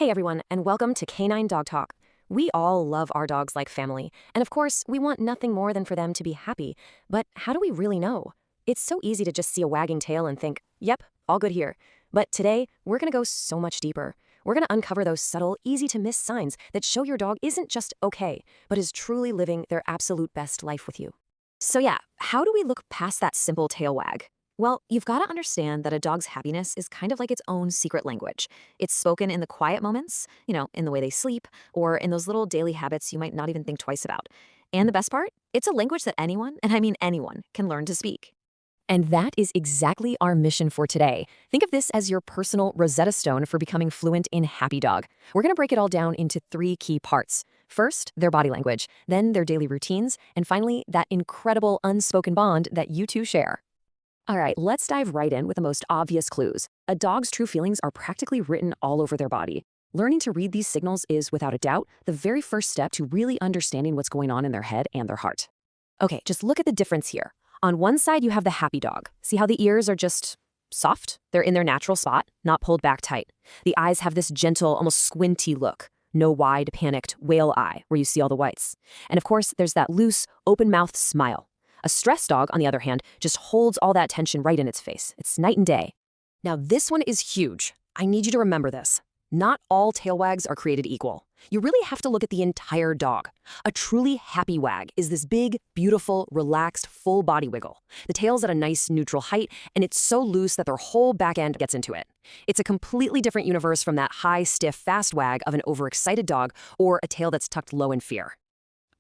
Hey everyone, and welcome to Canine Dog Talk. We all love our dogs like family, and of course, we want nothing more than for them to be happy. But how do we really know? It's so easy to just see a wagging tail and think, yep, all good here. But today, we're going to go so much deeper. We're going to uncover those subtle, easy to miss signs that show your dog isn't just okay, but is truly living their absolute best life with you. So yeah, how do we look past that simple tail wag? Well, you've got to understand that a dog's happiness is kind of like its own secret language. It's spoken in the quiet moments, in the way they sleep, or in those little daily habits you might not even think twice about. And the best part? It's a language that anyone, and I mean anyone, can learn to speak. And that is exactly our mission for today. Think of this as your personal Rosetta Stone for becoming fluent in Happy Dog. We're going to break it all down into three key parts. First, their body language, then their daily routines, and finally, that incredible unspoken bond that you two share. All right, let's dive right in with the most obvious clues. A dog's true feelings are practically written all over their body. Learning to read these signals is, without a doubt, the very first step to really understanding what's going on in their head and their heart. Okay, just look at the difference here. On one side, you have the happy dog. See how the ears are just soft? They're in their natural spot, not pulled back tight. The eyes have this gentle, almost squinty look. No wide, panicked whale eye where you see all the whites. And of course, there's that loose, open-mouthed smile. A stressed dog, on the other hand, just holds all that tension right in its face. It's night and day. Now, this one is huge. I need you to remember this. Not all tail wags are created equal. You really have to look at the entire dog. A truly happy wag is this big, beautiful, relaxed, full body wiggle. The tail's at a nice neutral height, and it's so loose that their whole back end gets into it. It's a completely different universe from that high, stiff, fast wag of an overexcited dog or a tail that's tucked low in fear.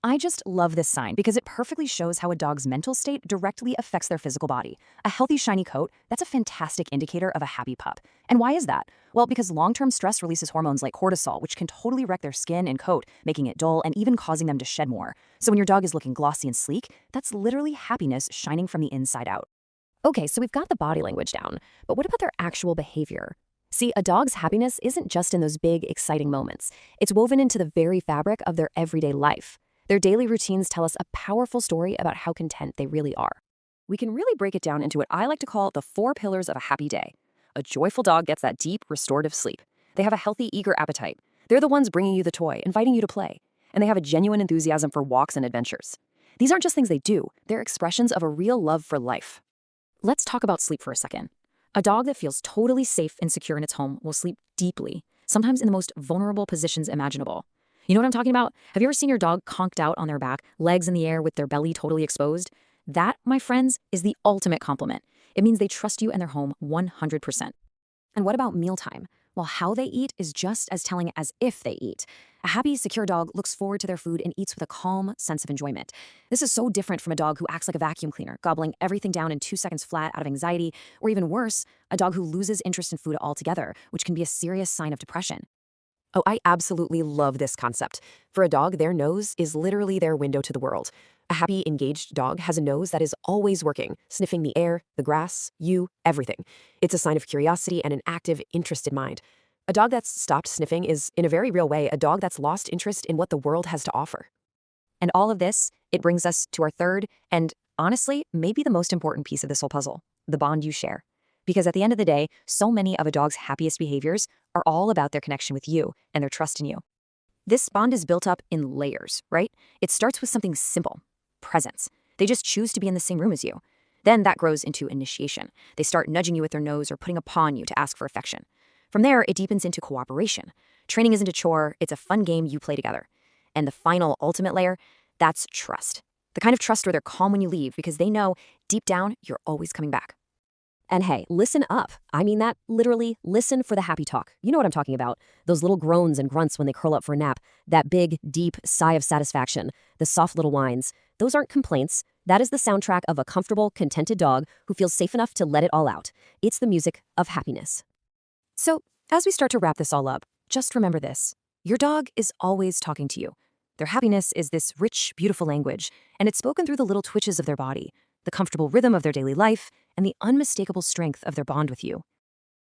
I just love this sign because it perfectly shows how a dog's mental state directly affects their physical body. A healthy, shiny coat, that's a fantastic indicator of a happy pup. And why is that? Well, because long-term stress releases hormones like cortisol, which can totally wreck their skin and coat, making it dull and even causing them to shed more. So when your dog is looking glossy and sleek, that's literally happiness shining from the inside out. Okay, so we've got the body language down, but what about their actual behavior? See, a dog's happiness isn't just in those big, exciting moments. It's woven into the very fabric of their everyday life. Their daily routines tell us a powerful story about how content they really are. We can really break it down into what I like to call the 4 pillars of a happy day. A joyful dog gets that deep, restorative sleep. They have a healthy, eager appetite. They're the ones bringing you the toy, inviting you to play. And they have a genuine enthusiasm for walks and adventures. These aren't just things they do, they're expressions of a real love for life. Let's talk about sleep for a second. A dog that feels totally safe and secure in its home will sleep deeply, sometimes in the most vulnerable positions imaginable. You know what I'm talking about? Have you ever seen your dog conked out on their back, legs in the air with their belly totally exposed? That, my friends, is the ultimate compliment. It means they trust you and their home 100%. And what about mealtime? Well, how they eat is just as telling as if they eat. A happy, secure dog looks forward to their food and eats with a calm sense of enjoyment. This is so different from a dog who acts like a vacuum cleaner, gobbling everything down in 2 seconds flat out of anxiety, or even worse, a dog who loses interest in food altogether, which can be a serious sign of depression. Oh, I absolutely love this concept. For a dog, their nose is literally their window to the world. A happy, engaged dog has a nose that is always working, sniffing the air, the grass, you, everything. It's a sign of curiosity and an active, interested mind. A dog that's stopped sniffing is, in a very real way, a dog that's lost interest in what the world has to offer. And all of this, it brings us to our third, and honestly, maybe the most important piece of this whole puzzle, the bond you share. Because at the end of the day, so many of a dog's happiest behaviors are all about their connection with you and their trust in you. This bond is built up in layers, right? It starts with something simple, presence. They just choose to be in the same room as you. Then that grows into initiation. They start nudging you with their nose or putting a paw on you to ask for affection. From there, it deepens into cooperation. Training isn't a chore, it's a fun game you play together. And the final, ultimate layer, that's trust. The kind of trust where they're calm when you leave because they know, deep down, you're always coming back. And hey, listen up. I mean that, literally, listen for the happy talk. You know what I'm talking about. Those little groans and grunts when they curl up for a nap. That big, deep sigh of satisfaction. The soft little whines. Those aren't complaints. That is the soundtrack of a comfortable, contented dog who feels safe enough to let it all out. It's the music of happiness. So, as we start to wrap this all up, just remember this. Your dog is always talking to you. Their happiness is this rich, beautiful language, and it's spoken through the little twitches of their body, the comfortable rhythm of their daily life, and the unmistakable strength of their bond with you.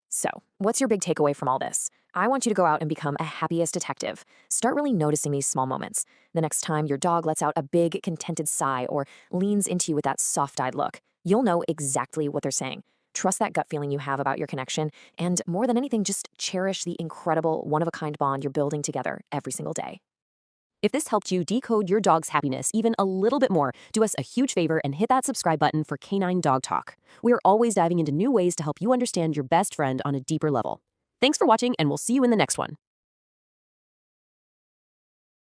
So, what's your big takeaway from all this? I want you to go out and become a happiest detective. Start really noticing these small moments. The next time your dog lets out a big, contented sigh or leans into you with that soft-eyed look, you'll know exactly what they're saying. Trust that gut feeling you have about your connection, and more than anything, just cherish the incredible, one of a kind bond you're building together every single day. If this helped you decode your dog's happiness even a little bit more, do us a huge favor and hit that subscribe button for Canine Dog Talk. We are always diving into new ways to help you understand your best friend on a deeper level. Thanks for watching, and we'll see you in the next one.